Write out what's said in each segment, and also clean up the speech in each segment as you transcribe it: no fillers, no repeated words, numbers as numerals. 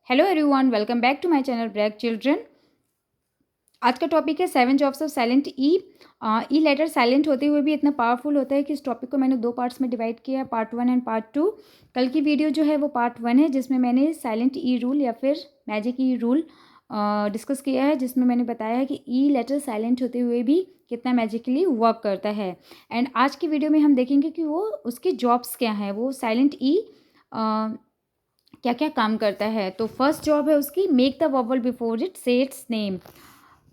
Hello everyone, welcome back to my channel break children. आज का topic है 7 jobs of silent E. E letter silent होते हुए भी इतना पावरफुल होता है कि इस टॉपिक को मैंने 2 पार्ट्स में डिवाइड किया है, पार्ट 1 एंड पार्ट 2। कल की वीडियो जो है वो पार्ट 1 है, जिसमें मैंने साइलेंट ई रूल या फिर मैजिक ई रूल डिस्कस किया है, जिसमें मैंने बताया है कि ई लेटर साइलेंट होते हुए भी कितना मैजिकली वर्क करता है। एंड आज की वीडियो में हम देखेंगे कि वो उसके जॉब्स क्या हैं, वो साइलेंट ई क्या क्या काम करता है। तो फर्स्ट जॉब है उसकी, make the vowel before it से इट्स नेम।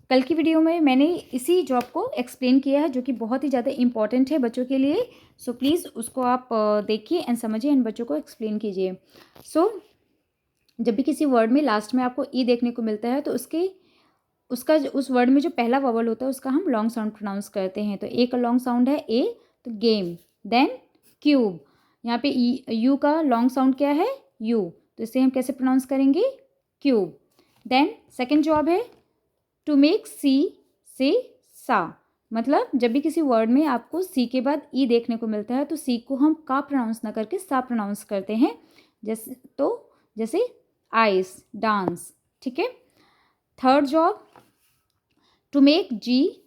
कल की वीडियो में मैंने इसी जॉब को एक्सप्लेन किया है, जो कि बहुत ही ज़्यादा इंपॉर्टेंट है बच्चों के लिए। सो प्लीज़ उसको आप देखिए एंड समझिए एंड बच्चों को एक्सप्लेन कीजिए। सो जब भी किसी वर्ड में लास्ट में आपको ई देखने को मिलता है तो उस वर्ड में जो पहला वॉवल होता है उसका हम लॉन्ग साउंड प्रोनाउंस करते हैं। तो ए का लॉन्ग साउंड है ए, तो गेम। देन क्यूब, यहाँ पे यू का लॉन्ग साउंड क्या है, यू, तो इसे हम कैसे प्रोनाउंस करेंगे, क्यूब। देन सेकेंड जॉब है टू मेक सी से सा। मतलब जब भी किसी वर्ड में आपको सी के बाद ई देखने को मिलता है तो सी को हम का प्रोनाउंस ना करके सा प्रोनाउंस करते हैं। जैसे आइस, डांस, ठीक है। थर्ड जॉब टू मेक जी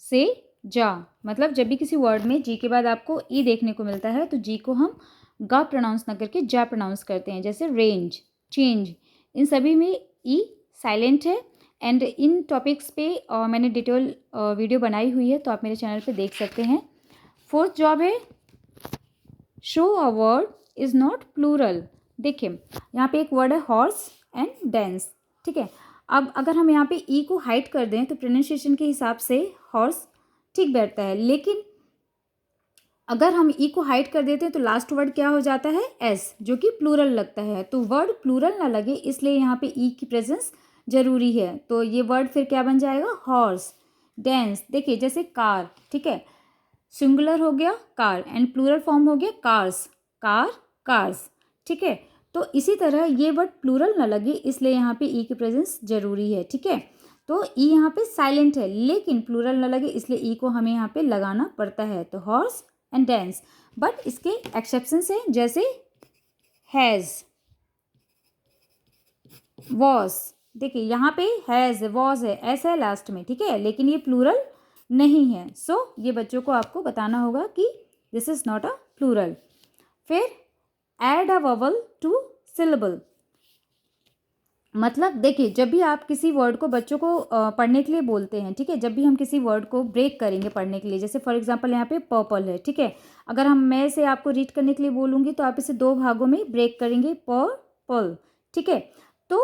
से जा। मतलब जब भी किसी वर्ड में जी के बाद आपको ई देखने को मिलता है तो जी को हम गा प्रोनाउंस ना करके जा प्रोनाउंस करते हैं। जैसे रेंज, चेंज, इन सभी में ई साइलेंट है। एंड इन टॉपिक्स पे मैंने डिटेल वीडियो बनाई हुई है, तो आप मेरे चैनल पे देख सकते हैं। फोर्थ जॉब है show a word is not plural. देखिए यहाँ पे एक वर्ड है हॉर्स एंड डेंस, ठीक है। अब अगर हम यहाँ पे ई को हाइड कर दें तो प्रोनाउंसिएशन के हिसाब से हॉर्स ठीक बैठता है, लेकिन अगर हम ई को हाइड कर देते हैं तो लास्ट वर्ड क्या हो जाता है, एस, जो कि प्लूरल लगता है। तो वर्ड प्लूरल ना लगे इसलिए यहाँ पे ई की प्रेजेंस जरूरी है। तो ये वर्ड फिर क्या बन जाएगा, हॉर्स। डेंस, देखिए जैसे कार, ठीक है, सिंगुलर हो गया कार एंड प्लूरल फॉर्म हो गया कार्स, कार, कार्स, ठीक है। तो इसी तरह ये वर्ड प्लूरल ना लगे इसलिए यहाँ पे ई की प्रेजेंस जरूरी है, ठीक है। तो ई यहाँ पे साइलेंट है लेकिन प्लूरल ना लगे इसलिए ई को हमें यहाँ पे लगाना पड़ता है। तो हॉर्स एंड डेंस, बट इसके एक्सेप्शंस हैं, जैसे हैज़, वॉज। देखिए यहाँ पे हैज़, वॉज है, ऐसा है लास्ट में, ठीक है, लेकिन ये प्लूरल नहीं है। सो ये बच्चों को आपको बताना होगा कि this is not a plural. फिर add a vowel to syllable. मतलब देखिए जब भी आप किसी वर्ड को बच्चों को पढ़ने के लिए बोलते हैं, ठीक है, जब भी हम किसी वर्ड को ब्रेक करेंगे पढ़ने के लिए, जैसे फॉर एग्जांपल यहाँ पे पर्पल है, ठीक है, अगर मैं इसे आपको रीड करने के लिए बोलूँगी तो आप इसे 2 भागों में ब्रेक करेंगे, पर्पल, ठीक है। तो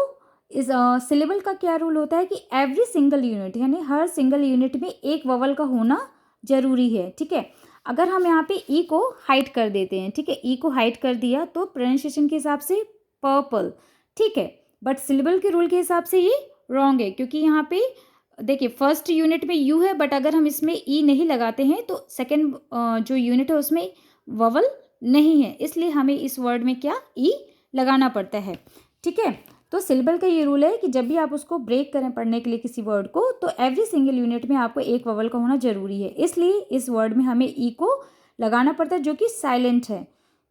इस सिलेबल का क्या रूल होता है कि एवरी सिंगल यूनिट, यानी हर सिंगल यूनिट में एक ववल का होना जरूरी है, ठीक है। अगर हम यहाँ पे ई को हाइड कर देते हैं, ठीक है, ई को हाइड कर दिया तो प्रोनाउंसिएशन के हिसाब से पर्पल, ठीक है, बट सिलेबल के रूल के हिसाब से ये रॉन्ग है, क्योंकि यहाँ पे देखिए फर्स्ट यूनिट में यू है बट अगर हम इसमें ई नहीं लगाते हैं तो सेकंड जो यूनिट है उसमें ववल नहीं है, इसलिए हमें इस वर्ड में क्या ई लगाना पड़ता है, ठीक है। तो सिलेबल का ये रूल है कि जब भी आप उसको ब्रेक करें पढ़ने के लिए किसी वर्ड को तो एवरी सिंगल यूनिट में आपको एक ववल का होना जरूरी है, इसलिए इस वर्ड में हमें ई को लगाना पड़ता है जो कि साइलेंट है।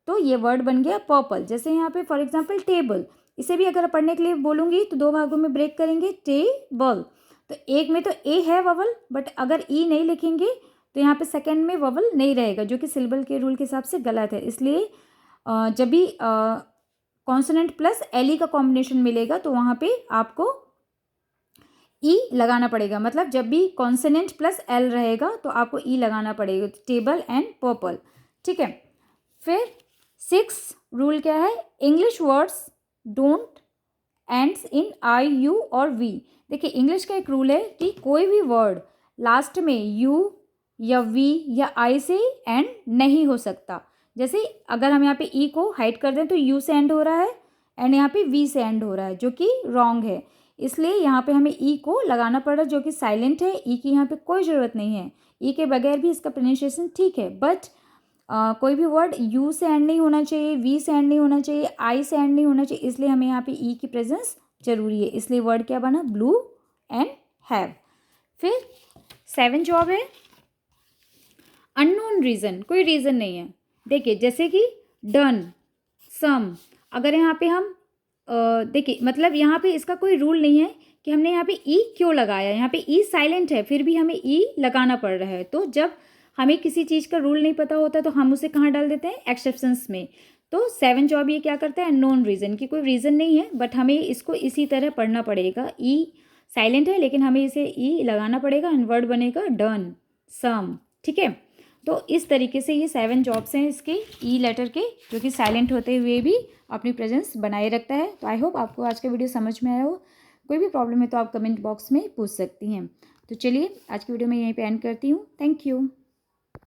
तो ये वर्ड बन गया पर्पल। जैसे यहाँ पे फॉर एग्जाम्पल टेबल, इसे भी अगर पढ़ने के लिए बोलूँगी तो 2 भागों में ब्रेक करेंगे, टेबल, तो एक में तो ए है ववल बट अगर ई नहीं लिखेंगे तो यहाँ पे सेकंड में ववल नहीं रहेगा, जो कि सिलेबल के रूल के हिसाब से गलत है। इसलिए जब भी कॉन्सोनेंट प्लस एल ई का कॉम्बिनेशन मिलेगा तो वहाँ पे आपको ई लगाना पड़ेगा। मतलब जब भी कॉन्सोनेंट प्लस एल रहेगा तो आपको ई लगाना पड़ेगा, टेबल एंड पर्पल, ठीक है। फिर 6 रूल क्या है, English words don't ends in I, you और वी। देखिए इंग्लिश का एक रूल है कि कोई भी वर्ड लास्ट में यू या वी या आई से एंड नहीं हो सकता। जैसे अगर हम यहाँ पे ई को हाइड कर दें तो यू से एंड हो रहा है एंड यहाँ पे वी से एंड हो रहा है, जो कि रॉन्ग है, इसलिए यहाँ पे हमें ई को लगाना पड़ रहा है, जो कि साइलेंट है। ई की यहाँ पे कोई ज़रूरत नहीं है, ई के बगैर भी इसका प्रोनाउंसिएशन ठीक है, बट कोई भी वर्ड यू से एंड नहीं होना चाहिए, वी से एंड नहीं होना चाहिए, आई से एंड नहीं होना चाहिए, इसलिए हमें यहाँ पे ई की प्रेजेंस जरूरी है। इसलिए वर्ड क्या बना, ब्लू एंड हैव। फिर 7 जॉब है अननोन रीज़न, कोई रीज़न नहीं है। देखिए जैसे कि डन, सम, अगर यहाँ पे हम देखिए मतलब यहाँ पे इसका कोई रूल नहीं है कि हमने यहाँ पे ई क्यों लगाया, यहाँ पे ई साइलेंट है फिर भी हमें ई लगाना पड़ रहा है। तो जब हमें किसी चीज़ का रूल नहीं पता होता तो हम उसे कहाँ डाल देते हैं, एक्सेप्शंस में। तो 7 जॉब ये क्या करता है, नॉन रीज़न की कोई रीज़न नहीं है बट हमें इसको इसी तरह पढ़ना पड़ेगा। ई साइलेंट है लेकिन हमें इसे ई लगाना पड़ेगा एंड वर्ड बनेगा डन, सम, ठीक है। तो इस तरीके से ये 7 जॉब्स हैं इसके ई लेटर के, जो कि साइलेंट होते हुए भी अपनी प्रेजेंस बनाए रखता है। तो आई होप आपको आज का वीडियो समझ में आया हो। कोई भी प्रॉब्लम है तो आप कमेंट बॉक्स में पूछ सकती हैं। तो चलिए आज की वीडियो मैं यहीं पे एंड करती हूँ। Thank you.